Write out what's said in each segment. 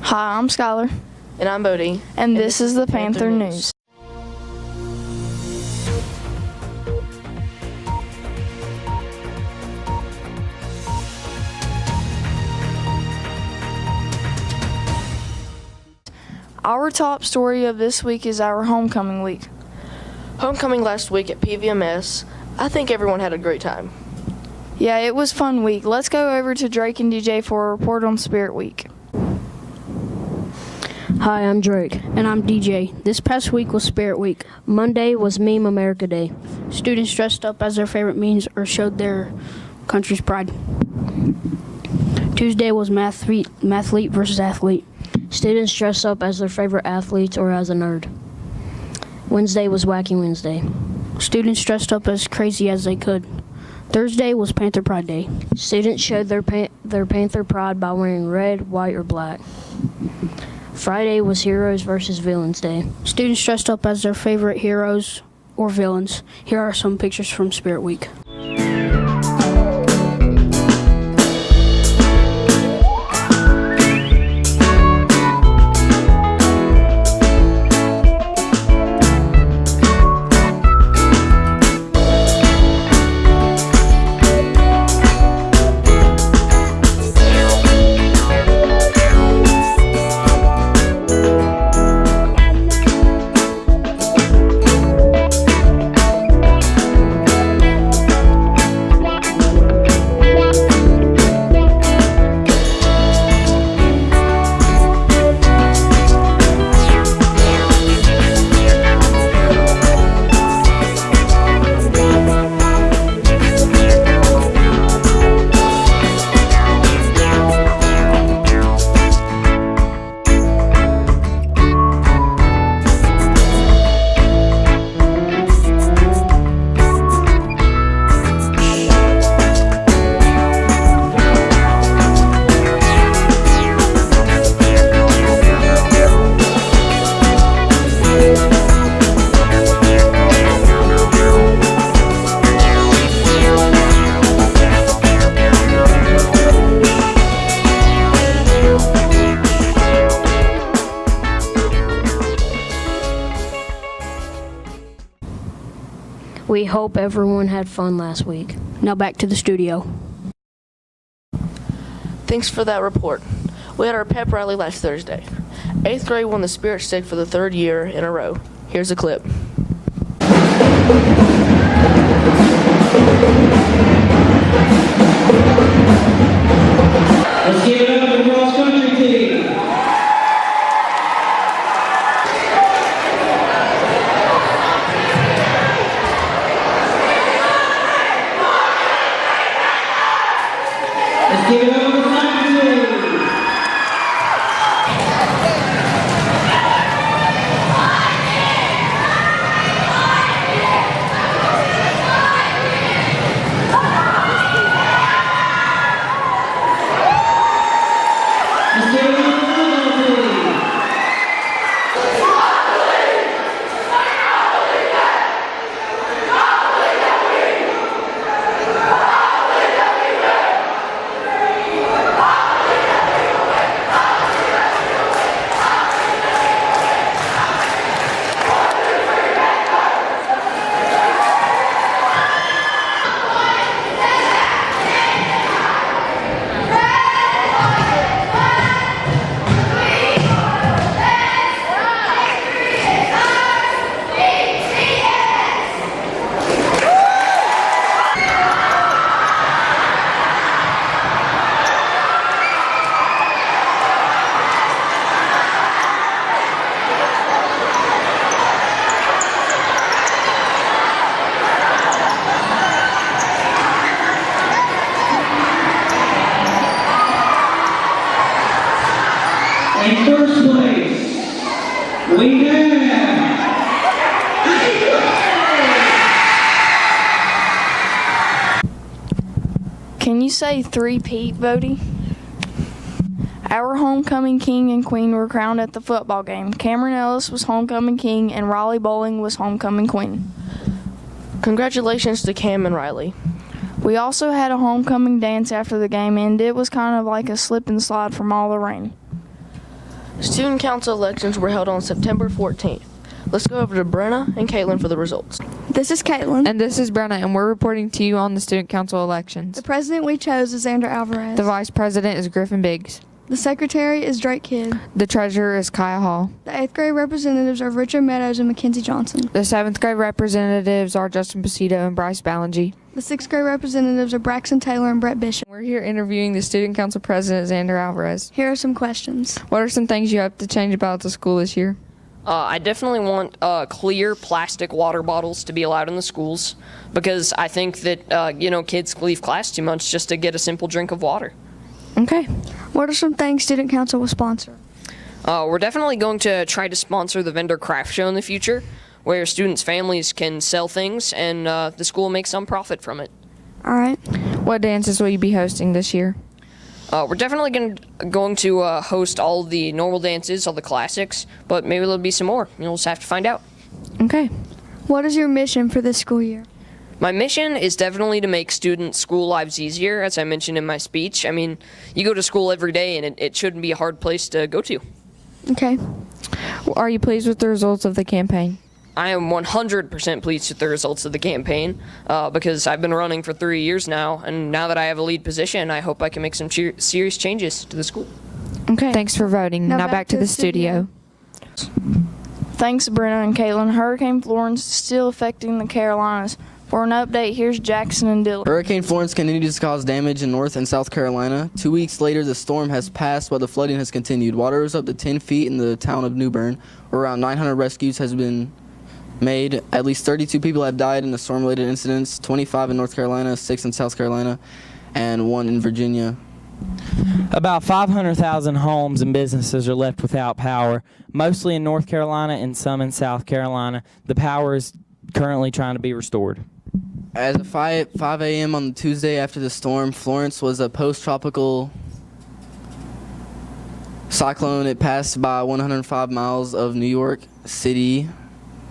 Hi, I'm Skylar. And I'm Bodie. And this is the Panther News. Our top story of this week is our homecoming week. Homecoming last week at PVMS. I think everyone had a great time. Yeah, it was a fun week. Let's go over to Drake and DJ for a report on Spirit Week. Hi, I'm Drake. And I'm DJ. This past week was Spirit Week. Monday was Meme America Day. Students dressed up as their favorite memes or showed their country's pride. Tuesday was mathlete versus athlete. Students dressed up as their favorite athletes or as a nerd. Wednesday was Wacky Wednesday. Students dressed up as crazy as they could. Thursday was Panther Pride Day. Students showed their Panther pride by wearing red, white, or black. Friday was Heroes versus Villains Day. Students dressed up as their favorite heroes or villains. Here are some pictures from Spirit Week. We hope everyone had fun last week. Now back to the studio. Thanks for that report. We had our pep rally last Thursday. 8th grade won the Spirit Stick for the 3rd year in a row. Here's a clip. Let's give it up for the cross country team. Let's give it up for the flag team. Let's give it up for the football team. In first place, we have Can you say three-peat, Bodie? Our homecoming king and queen were crowned at the football game. Cameron Ellis was homecoming king and Riley Bowling was homecoming queen. Congratulations to Cam and Riley. We also had a homecoming dance after the game, and it was kind of like a slip and slide from all the rain. Student council elections were held on September 14th. Let's go over to Brenna and Caitlin for the results. This is Caitlin. And this is Brenna, and we're reporting to you on the student council elections. The president we chose is Xander Alvarez. The vice president is Griffin Biggs. The secretary is Drake Kidd. The treasurer is Kaya Hall. The 8th grade representatives are Richard Meadows and Mackenzie Johnson. The 7th grade representatives are Justin Pasito and Bryce Ballingy. The 6th grade representatives are Braxton Taylor and Brett Bishop. We're here interviewing the student council president, Xander Alvarez. Here are some questions. What are some things you hope to change about the school this year? I definitely want clear plastic water bottles to be allowed in the schools because I think that, kids leave class too much just to get a simple drink of water. Okay. What are some things student council will sponsor? We're definitely going to try to sponsor the vendor craft show in the future where students' families can sell things and the school makes some profit from it. All right. What dances will you be hosting this year? We're definitely going to host all the normal dances, all the classics, but maybe there'll be some more. You'll just have to find out. Okay. What is your mission for this school year? My mission is definitely to make students' school lives easier, as I mentioned in my speech. I mean, you go to school every day, and it shouldn't be a hard place to go to. Okay. Are you pleased with the results of the campaign? I am 100% pleased with the results of the campaign because I've been running for 3 years now, and now that I have a lead position, I hope I can make some serious changes to the school. Okay. Thanks for voting. Now back to the studio. Thanks, Brenna and Caitlin. Hurricane Florence is still affecting the Carolinas. For an update, here's Jackson and Dylan. Hurricane Florence continues to cause damage in North and South Carolina. 2 weeks later, the storm has passed while the flooding has continued. Water is up to 10 feet in the town of New Bern, where around 900 rescues has been made. At least 32 people have died in the storm-related incidents, 25 in North Carolina, 6 in South Carolina, and 1 in Virginia. About 500,000 homes and businesses are left without power, mostly in North Carolina and some in South Carolina. The power is currently trying to be restored. As of 5 a.m. on Tuesday after the storm, Florence was a post-tropical cyclone. It passed by 105 miles of New York City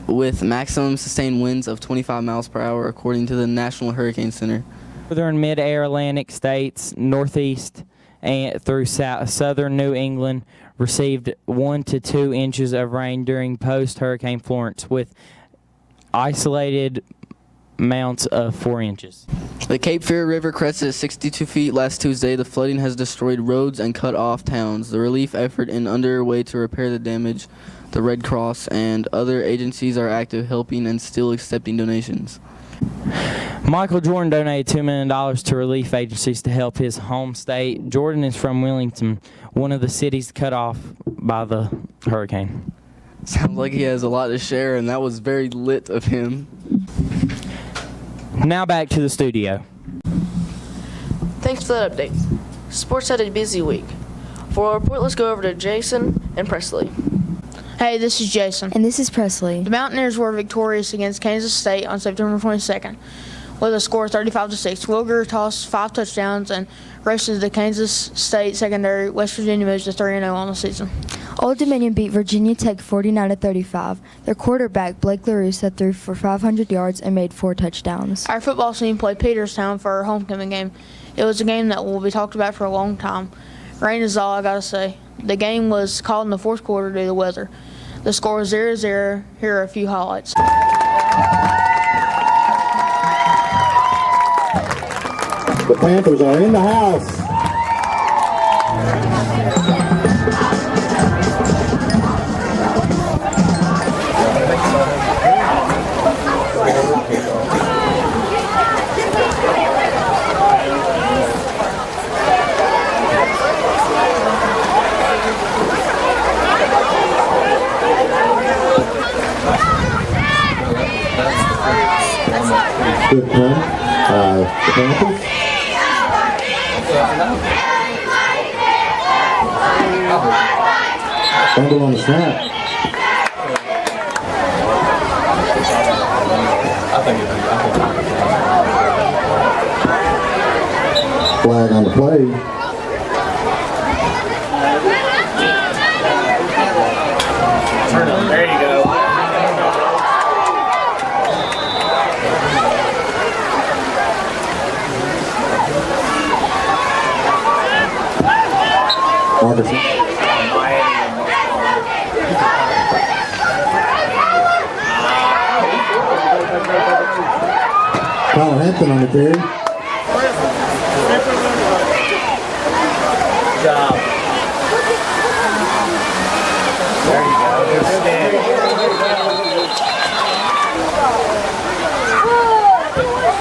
with maximum sustained winds of 25 miles per hour, according to the National Hurricane Center. Northern mid-air Atlantic states, northeast and through southern New England received 1 to 2 inches of rain during post-Hurricane Florence, with isolated amounts of 4 inches. The Cape Fear River crested at 62 feet last Tuesday. The flooding has destroyed roads and cut off towns. The relief effort is underway to repair the damage. The Red Cross and other agencies are active, helping and still accepting donations. Michael Jordan donated $2 million to relief agencies to help his home state. Jordan is from Wellington, one of the cities cut off by the hurricane. Sounds like he has a lot to share, and that was very lit of him. Now back to the studio. Thanks for that update. Sports had a busy week. For our report, let's go over to Jason and Presley. Hey, this is Jason. And this is Presley. The Mountaineers were victorious against Kansas State on September 22nd with a score of 35-6. Will Greer tossed 5 touchdowns and roasted the Kansas State secondary. West Virginia moves to 3-0 on the season. Old Dominion beat Virginia Tech 49-35. Their quarterback, Blake LaRussa, threw for 500 yards and made 4 touchdowns. Our football team played Peterstown for our homecoming game. It was a game that will be talked about for a long time. Rain is all I gotta say. The game was called in the fourth quarter due to the weather. The score was 0-0. Here are a few highlights. The Panthers are in the house. Good punt. The Panthers. Fumble on the snap. Flag on the play. There you go. Marcus. Colin Henson on the carry. Good job. There you go. Good stand.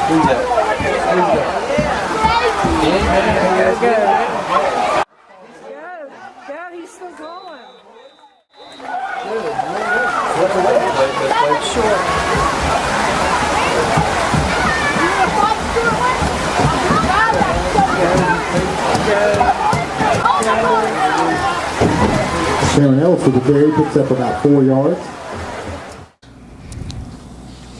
Who's that? Yeah, he's still going. Sharon Ellis with the carry, picks up about 4 yards.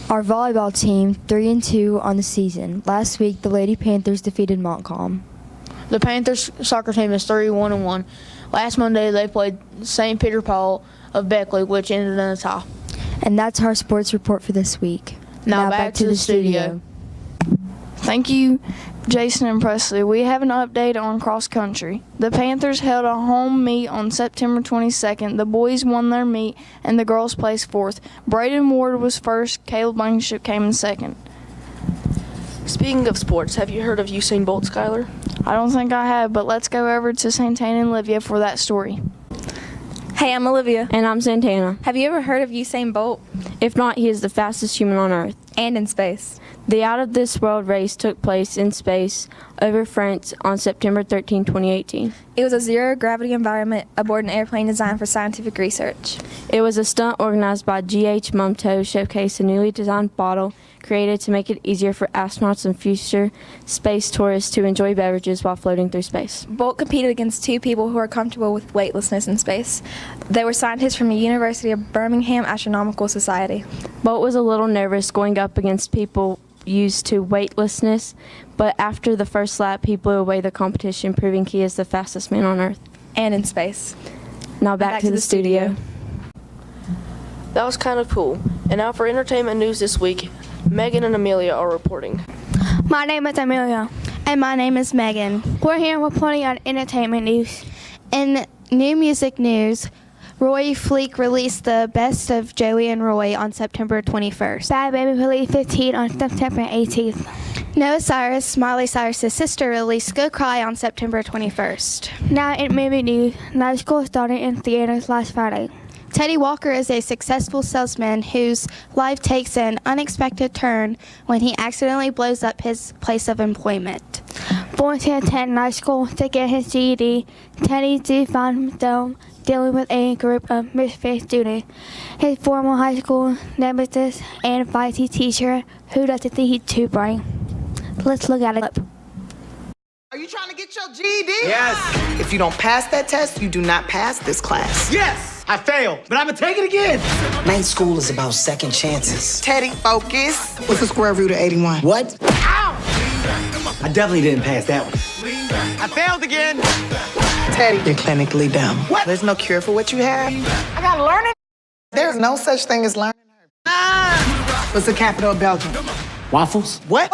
Our volleyball team 3-2 on the season. Last week, the Lady Panthers defeated Montcalm. The Panthers soccer team is 3-1-1. Last Monday, they played St. Peter Paul of Beckley, which ended in a tie. And that's our sports report for this week. Now back to the studio. Thank you, Jason and Presley. We have an update on cross country. The Panthers held a home meet on September 22nd. The boys won their meet, and the girls placed fourth. Braden Ward was first. Caleb Blankenship came in second. Speaking of sports, have you heard of Usain Bolt, Skylar? I don't think I have, but let's go over to Santana and Olivia for that story. Hey, I'm Olivia. And I'm Santana. Have you ever heard of Usain Bolt? If not, he is the fastest human on Earth. And in space. The out-of-this-world race took place in space over France on September 13, 2018. It was a zero-gravity environment aboard an airplane designed for scientific research. It was a stunt organized by G.H. Mumto, showcased a newly designed bottle created to make it easier for astronauts and future space tourists to enjoy beverages while floating through space. Bolt competed against two people who are comfortable with weightlessness in space. They were scientists from the University of Birmingham Astronomical Society. Bolt was a little nervous going up against people used to weightlessness, but after the first lap, he blew away the competition, proving he is the fastest man on Earth. And in space. Now back to the studio. That was kind of cool. And now for entertainment news this week, Megan and Amelia are reporting. My name is Amelia. And my name is Megan. We're here reporting on entertainment news. In new music news, Roy Fleek released the Best of Joey and Roy on September 21st. Bad Baby released 15 on September 18th. Noah Cyrus, Miley Cyrus' sister, released Go Cry on September 21st. Now in movie news, Night School started in theaters last Friday. Teddy Walker is a successful salesman whose life takes an unexpected turn when he accidentally blows up his place of employment. Born to attend night school to get his GED, Teddy did find himself dealing with a group of misfit students. His former high school nemesis and feisty teacher who doesn't think he's too bright. Let's look at it. Are you trying to get your GED? Yes. If you don't pass that test, you do not pass this class. Yes. I failed, but I'm gonna take it again. Night school is about second chances. Teddy, focus. What's the square root of 81? What? Ow! I definitely didn't pass that one. I failed again. Teddy, you're clinically dumb. What? There's no cure for what you have. I gotta learn it. There's no such thing as learning her. Ah! What's the capital of Belgium? Waffles? What?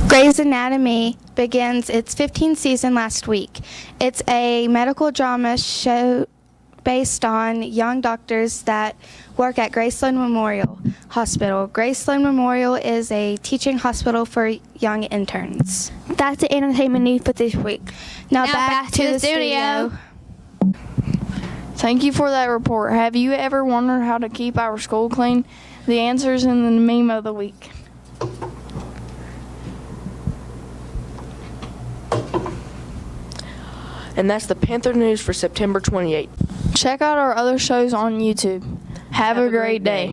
Grey's Anatomy begins its 15th season last week. It's a medical drama show based on young doctors that work at Graceland Memorial Hospital. Graceland Memorial is a teaching hospital for young interns. That's the entertainment news for this week. Now back to the studio. Thank you for that report. Have you ever wondered how to keep our school clean? The answer's in the meme of the week. And that's the Panther news for September 28th. Check out our other shows on YouTube. Have a great day.